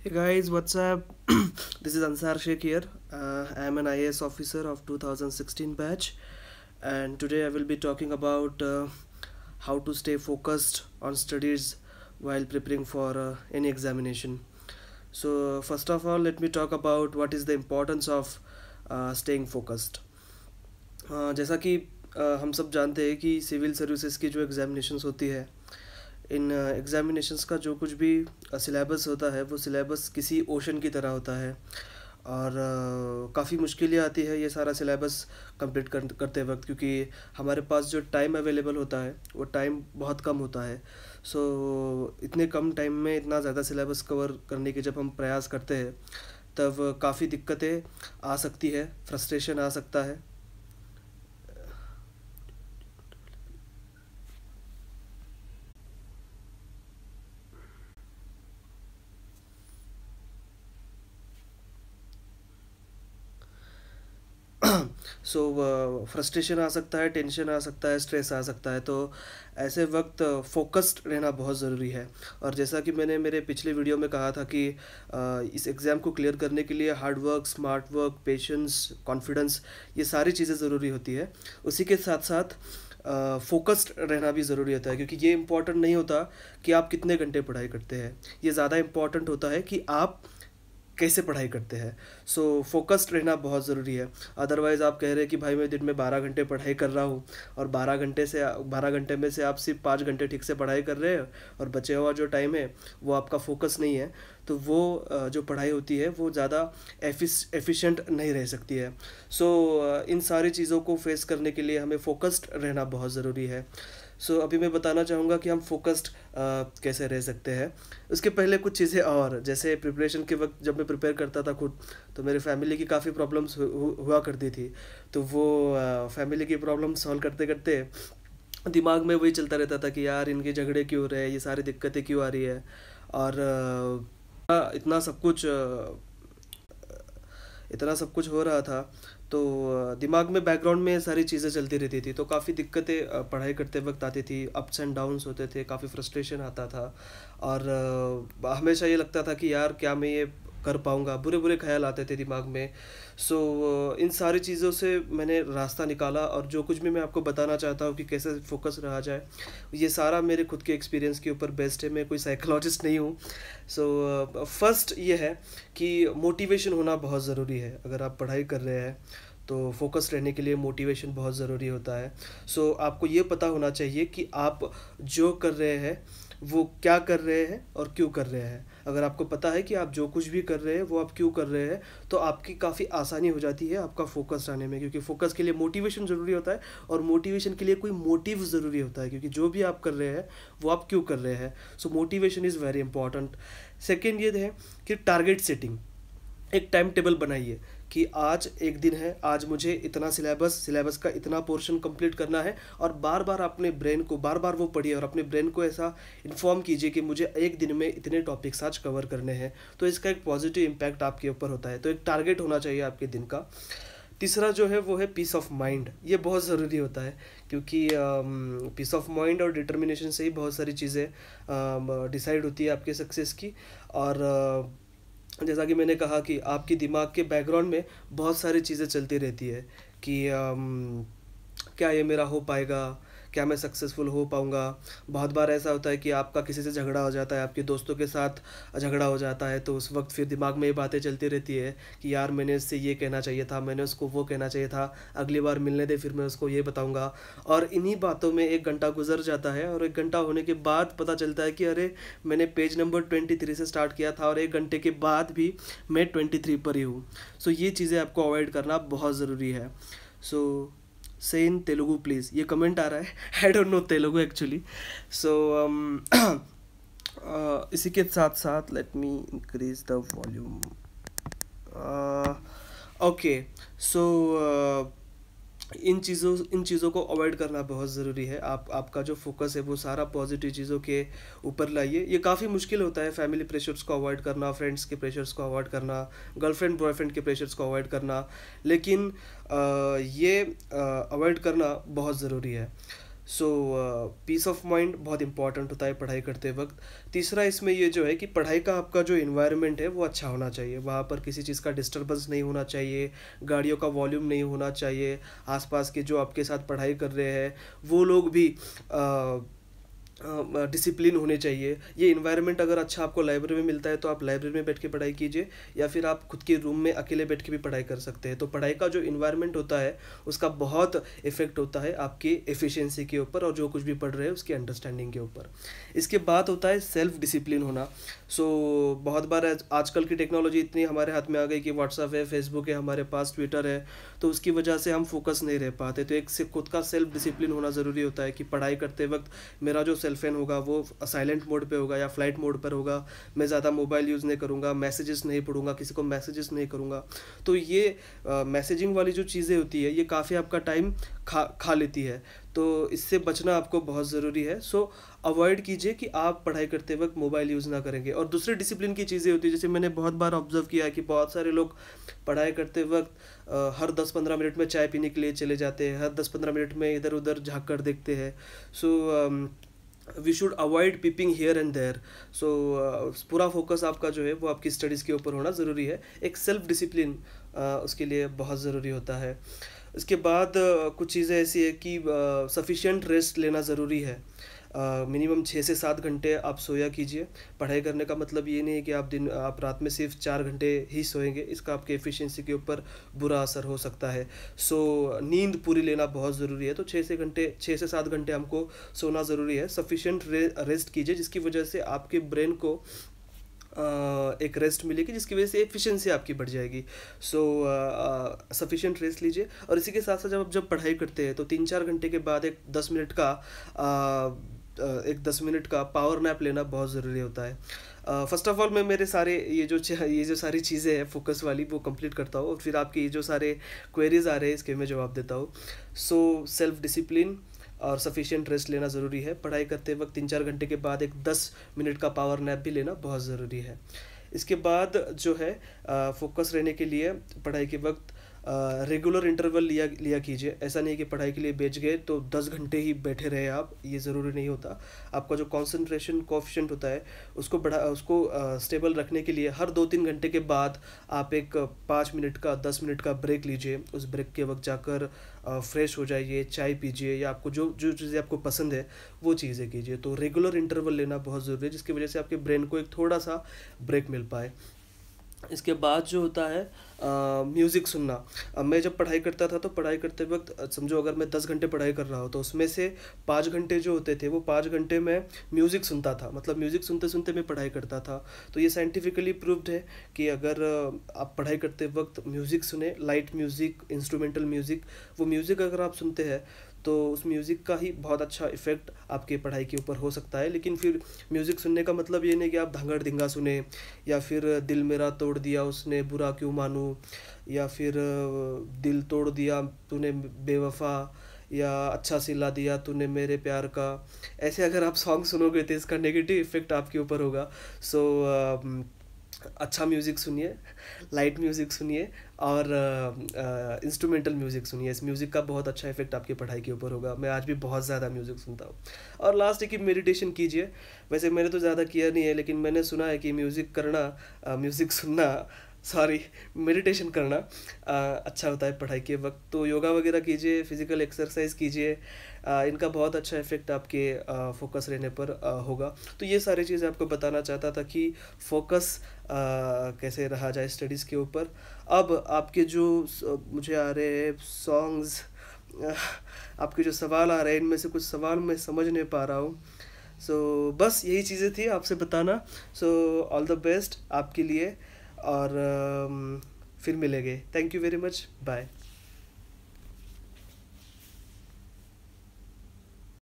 Hey guys, what's up? This is Ansar Sheikh here. I am an IAS officer of 2016 batch, and today I will be talking about how to stay focused on studies while preparing for any examination. So, first of all, let me talk about what is the importance of staying focused. जैसा कि हम सब जानते हैं कि civil services की जो examinations होती है, इन एग्ज़ामिनेशंस का जो कुछ भी सिलेबस होता है वो सिलेबस किसी ओशन की तरह होता है। और काफ़ी मुश्किलें आती है ये सारा सिलेबस कंप्लीट करते वक्त, क्योंकि हमारे पास जो टाइम अवेलेबल होता है वो टाइम बहुत कम होता है। सो इतने कम टाइम में इतना ज़्यादा सिलेबस कवर करने के जब हम प्रयास करते हैं तब काफ़ी दिक्कतें आ सकती है, फ्रस्ट्रेशन आ सकता है। सो फ्रस्ट्रेशन आ सकता है, टेंशन आ सकता है, स्ट्रेस आ सकता है। तो ऐसे वक्त फोकस्ड रहना बहुत ज़रूरी है। और जैसा कि मैंने मेरे पिछले वीडियो में कहा था कि इस एग्ज़ाम को क्लियर करने के लिए hard work, smart work, patience, confidence, ये सारी चीज़ें ज़रूरी होती है। उसी के साथ साथ फोकस्ड रहना भी ज़रूरी होता है, क्योंकि ये इम्पॉर्टेंट नहीं होता कि आप कितने घंटे पढ़ाई करते हैं। ये ज़्यादा इम्पॉर्टेंट होता है कि आप कैसे पढ़ाई करते हैं। सो फोकस्ड रहना बहुत ज़रूरी है। अदरवाइज़ आप कह रहे हैं कि भाई मैं दिन में 12 घंटे पढ़ाई कर रहा हूँ, और 12 घंटे में से आप सिर्फ 5 घंटे ठीक से पढ़ाई कर रहे हैं, और बचे हुआ जो टाइम है वो आपका फोकस नहीं है, तो वो जो पढ़ाई होती है वो ज़्यादा एफिशिएंट नहीं रह सकती है। सो इन सारी चीज़ों को फेस करने के लिए हमें फोकस्ड रहना बहुत ज़रूरी है। सो अभी मैं बताना चाहूँगा कि हम फोकस्ड कैसे रह सकते हैं। उसके पहले कुछ चीज़ें, और जैसे प्रिपरेशन के वक्त जब मैं प्रिपेयर करता था खुद, तो मेरे फैमिली की काफ़ी प्रॉब्लम्स हुआ करती थी। तो वो फैमिली की प्रॉब्लम सॉल्व करते करते दिमाग में वही चलता रहता था कि यार इनके झगड़े क्यों हो रहे हैं, ये सारी दिक्कतें क्यों आ रही है। और इतना सब कुछ इतना सब कुछ हो रहा था। तो दिमाग में बैकग्राउंड में सारी चीज़ें चलती रहती थी, तो काफ़ी दिक्कतें पढ़ाई करते वक्त आती थी, अप्स एंड डाउन्स होते थे, काफ़ी फ्रस्ट्रेशन आता था। और हमेशा ये लगता था कि यार क्या मैं ये कर पाऊँगा, बुरे बुरे ख्याल आते थे दिमाग में। सो इन सारी चीज़ों से मैंने रास्ता निकाला, और जो कुछ भी मैं आपको बताना चाहता हूँ कि कैसे फोकस रहा जाए, ये सारा मेरे खुद के एक्सपीरियंस के ऊपर बेस्ड है। मैं कोई साइकोलॉजिस्ट नहीं हूँ। सो फर्स्ट ये है कि मोटिवेशन होना बहुत ज़रूरी है। अगर आप पढ़ाई कर रहे हैं तो फोकस रहने के लिए मोटिवेशन बहुत ज़रूरी होता है। सो आपको ये पता होना चाहिए कि आप जो कर रहे हैं वो क्या कर रहे हैं और क्यों कर रहे हैं। अगर आपको पता है कि आप जो कुछ भी कर रहे हैं वो आप क्यों कर रहे हैं, तो आपकी काफ़ी आसानी हो जाती है आपका फोकस आने में, क्योंकि फोकस के लिए मोटिवेशन ज़रूरी होता है, और मोटिवेशन के लिए कोई मोटिव ज़रूरी होता है, क्योंकि जो भी आप कर रहे हैं वो आप क्यों कर रहे हैं। सो motivation is very important. Second ये है कि टारगेट सेटिंग। एक टाइम टेबल बनाइए कि आज एक दिन है, आज मुझे इतना सिलेबस का इतना पोर्शन कंप्लीट करना है। और बार बार अपने ब्रेन को बार बार वो पढ़िए, और अपने ब्रेन को ऐसा इन्फॉर्म कीजिए कि मुझे एक दिन में इतने टॉपिक्स आज कवर करने हैं। तो इसका एक पॉजिटिव इम्पैक्ट आपके ऊपर होता है। तो एक टारगेट होना चाहिए आपके दिन का। तीसरा जो है वो है पीस ऑफ माइंड। ये बहुत ज़रूरी होता है, क्योंकि पीस ऑफ माइंड और डिटर्मिनेशन से ही बहुत सारी चीज़ें डिसाइड होती है आपके सक्सेस की। और जैसा कि मैंने कहा कि आपकी दिमाग के बैकग्राउंड में बहुत सारी चीज़ें चलती रहती है कि क्या ये मेरा हो पाएगा, क्या मैं सक्सेसफुल हो पाऊँगा। बहुत बार ऐसा होता है कि आपका किसी से झगड़ा हो जाता है, आपके दोस्तों के साथ झगड़ा हो जाता है, तो उस वक्त फिर दिमाग में ये बातें चलती रहती है कि यार मैंने इससे ये कहना चाहिए था, मैंने उसको वो कहना चाहिए था, अगली बार मिलने दे फिर मैं उसको ये बताऊँगा। और इन्हीं बातों में 1 घंटा गुजर जाता है, और 1 घंटा होने के बाद पता चलता है कि अरे मैंने पेज नंबर 23 से स्टार्ट किया था, और 1 घंटे के बाद भी मैं 23 पर ही हूँ। सो ये चीज़ें आपको अवॉइड करना बहुत ज़रूरी है। So say in Telugu please, ये कमेंट आ रहा है, I don't know Telugu actually. So इसी के साथ साथ let me increase the volume. Okay. So इन चीज़ों को अवॉइड करना बहुत ज़रूरी है। आपका जो फोकस है वो सारा पॉजिटिव चीज़ों के ऊपर लाइए। ये काफ़ी मुश्किल होता है, फैमिली प्रेशर्स को अवॉइड करना, फ्रेंड्स के प्रेशर्स को अवॉइड करना, गर्लफ्रेंड बॉयफ्रेंड के प्रेशर्स को अवॉइड करना, लेकिन ये अवॉइड करना बहुत ज़रूरी है। सो पीस ऑफ माइंड बहुत इंपॉर्टेंट होता है पढ़ाई करते वक्त। तीसरा इसमें ये जो है कि पढ़ाई का आपका जो इन्वायरमेंट है वो अच्छा होना चाहिए, वहाँ पर किसी चीज़ का डिस्टर्बेंस नहीं होना चाहिए, गाड़ियों का वॉल्यूम नहीं होना चाहिए, आसपास के जो आपके साथ पढ़ाई कर रहे हैं वो लोग भी डिसिप्लिन होने चाहिए। ये इन्वायरमेंट अगर अच्छा आपको लाइब्रेरी में मिलता है तो आप लाइब्रेरी में बैठ के पढ़ाई कीजिए, या फिर आप खुद के रूम में अकेले बैठ के भी पढ़ाई कर सकते हैं। तो पढ़ाई का जो इन्वायरमेंट होता है उसका बहुत इफेक्ट होता है आपकी एफिशिएंसी के ऊपर और जो कुछ भी पढ़ रहे हैं उसकी अंडरस्टैंडिंग के ऊपर। इसके बाद होता है सेल्फ डिसिप्लिन होना। सो बहुत बार आजकल की टेक्नोलॉजी इतनी हमारे हाथ में आ गई कि व्हाट्सअप है, फेसबुक है, हमारे पास ट्विटर है, तो उसकी वजह से हम फोकस नहीं रह पाते। तो एक से खुद का सेल्फ डिसिप्लिन होना ज़रूरी होता है कि पढ़ाई करते वक्त मेरा जो सेलफोन होगा वो साइलेंट मोड पे होगा या फ्लाइट मोड पर होगा, मैं ज़्यादा मोबाइल यूज़ नहीं करूँगा, मैसेजेस नहीं पढ़ूंगा, किसी को मैसेजेस नहीं करूँगा। तो ये मैसेजिंग वाली जो चीज़ें होती है ये काफ़ी आपका टाइम खा खा लेती है, तो इससे बचना आपको बहुत ज़रूरी है। सो अवॉइड कीजिए कि आप पढ़ाई करते वक्त मोबाइल यूज़ ना करेंगे। और दूसरे डिसिप्लिन की चीज़ें होती है, जैसे मैंने बहुत बार ऑब्जर्व किया है कि बहुत सारे लोग पढ़ाई करते वक्त हर 10-15 मिनट में चाय पीने के लिए चले जाते हैं, हर 10-15 मिनट में इधर उधर झाँक कर देखते हैं। So we should avoid peeping here and there. So पूरा फोकस आपका जो है वो आपकी स्टडीज़ के ऊपर होना ज़रूरी है। एक सेल्फ डिसिप्लिन उसके लिए बहुत ज़रूरी होता है। इसके बाद कुछ चीज़ें ऐसी है कि सफिशिएंट रेस्ट लेना ज़रूरी है। मिनिमम 6 से 7 घंटे आप सोया कीजिए। पढ़ाई करने का मतलब ये नहीं है कि आप रात में सिर्फ 4 घंटे ही सोएंगे, इसका आपके एफिशिएंसी के ऊपर बुरा असर हो सकता है। सो नींद पूरी लेना बहुत ज़रूरी है। तो 6 से 7 घंटे हमको सोना ज़रूरी है। सफिशिएंट रेस्ट कीजिए जिसकी वजह से आपके ब्रेन को एक रेस्ट मिलेगी, जिसकी वजह से एफिशिएंसी आपकी बढ़ जाएगी। सो सफिशिएंट रेस्ट लीजिए। और इसी के साथ साथ जब पढ़ाई करते हैं तो 3-4 घंटे के बाद एक 10 मिनट का पावर नैप लेना बहुत ज़रूरी होता है। फर्स्ट ऑफ ऑल मैं मेरे सारे ये जो सारी चीज़ें हैं फोकस वाली वो कंप्लीट करता हूँ, और फिर आपके ये जो सारे क्वेरीज आ रहे हैं इसके मैं जवाब देता हूँ। सो सेल्फ डिसिप्लिन और सफिशिएंट रेस्ट लेना ज़रूरी है। पढ़ाई करते वक्त 3-4 घंटे के बाद एक 10 मिनट का पावर नैप भी लेना बहुत ज़रूरी है। इसके बाद जो है फोकस रहने के लिए पढ़ाई के वक्त रेगुलर इंटरवल लिया लिया कीजिए। ऐसा नहीं कि पढ़ाई के लिए बैठ गए तो 10 घंटे ही बैठे रहे आप, ये ज़रूरी नहीं होता। आपका जो कंसंट्रेशन कोएफिशिएंट होता है उसको स्टेबल रखने के लिए हर 2-3 घंटे के बाद आप एक 5 मिनट का 10 मिनट का ब्रेक लीजिए। उस ब्रेक के वक्त जाकर फ्रेश हो जाइए, चाय पीजिए, या आपको जो जो चीज़ें आपको पसंद है वो चीज़ें कीजिए। तो रेगुलर इंटरवल लेना बहुत ज़रूरी है, जिसकी वजह से आपके ब्रेन को एक थोड़ा सा ब्रेक मिल पाए। इसके बाद जो होता है म्यूज़िक सुनना। अब मैं जब पढ़ाई करता था तो पढ़ाई करते वक्त समझो अगर मैं 10 घंटे पढ़ाई कर रहा हूँ तो उसमें से 5 घंटे जो होते थे वो 5 घंटे मैं म्यूज़िक सुनता था, मतलब म्यूज़िक सुनते सुनते मैं पढ़ाई करता था। तो ये साइंटिफिकली प्रूव्ड है कि अगर आप पढ़ाई करते वक्त म्यूज़िक सुने, लाइट म्यूज़िक, इंस्ट्रूमेंटल म्यूज़िक, वो म्यूज़िक अगर आप सुनते हैं तो उस म्यूज़िक का ही बहुत अच्छा इफ़ेक्ट आपके पढ़ाई के ऊपर हो सकता है। लेकिन फिर म्यूज़िक सुनने का मतलब ये नहीं कि आप धांगड़ धिंगा सुने, या फिर दिल मेरा तोड़ दिया उसने बुरा क्यों मानूं, या फिर दिल तोड़ दिया तूने बेवफा, या अच्छा सिला दिया तूने मेरे प्यार का। ऐसे अगर आप सॉन्ग सुनोगे तो इसका नेगेटिव इफ़ेक्ट आपके ऊपर होगा। सो अच्छा म्यूज़िक सुनिए, लाइट म्यूज़िक सुनिए, और इंस्ट्रूमेंटल म्यूज़िक सुनिए। इस म्यूज़िक का बहुत अच्छा इफेक्ट आपकी पढ़ाई के ऊपर होगा। मैं आज भी बहुत ज़्यादा म्यूज़िक सुनता हूँ। और लास्ट है कि मेडिटेशन कीजिए। वैसे मैंने तो ज़्यादा किया नहीं है, लेकिन मैंने सुना है कि म्यूज़िक सुनना, सॉरी, मेडिटेशन करना अच्छा होता है पढ़ाई के वक्त। तो योगा वगैरह कीजिए, फिज़िकल एक्सरसाइज कीजिए, इनका बहुत अच्छा इफेक्ट आपके फोकस रहने पर होगा। तो ये सारी चीज़ें आपको बताना चाहता था कि फोकस कैसे रहा जाए स्टडीज़ के ऊपर। अब आपके जो मुझे आ रहे हैं सॉन्ग्स, आपके जो सवाल आ रहे हैं इनमें से कुछ सवाल मैं समझ नहीं पा रहा हूँ। सो बस यही चीज़ें थी आपसे बताना। सो ऑल द बेस्ट आपके लिए, और फिर मिलेंगे। Thank you very much, bye.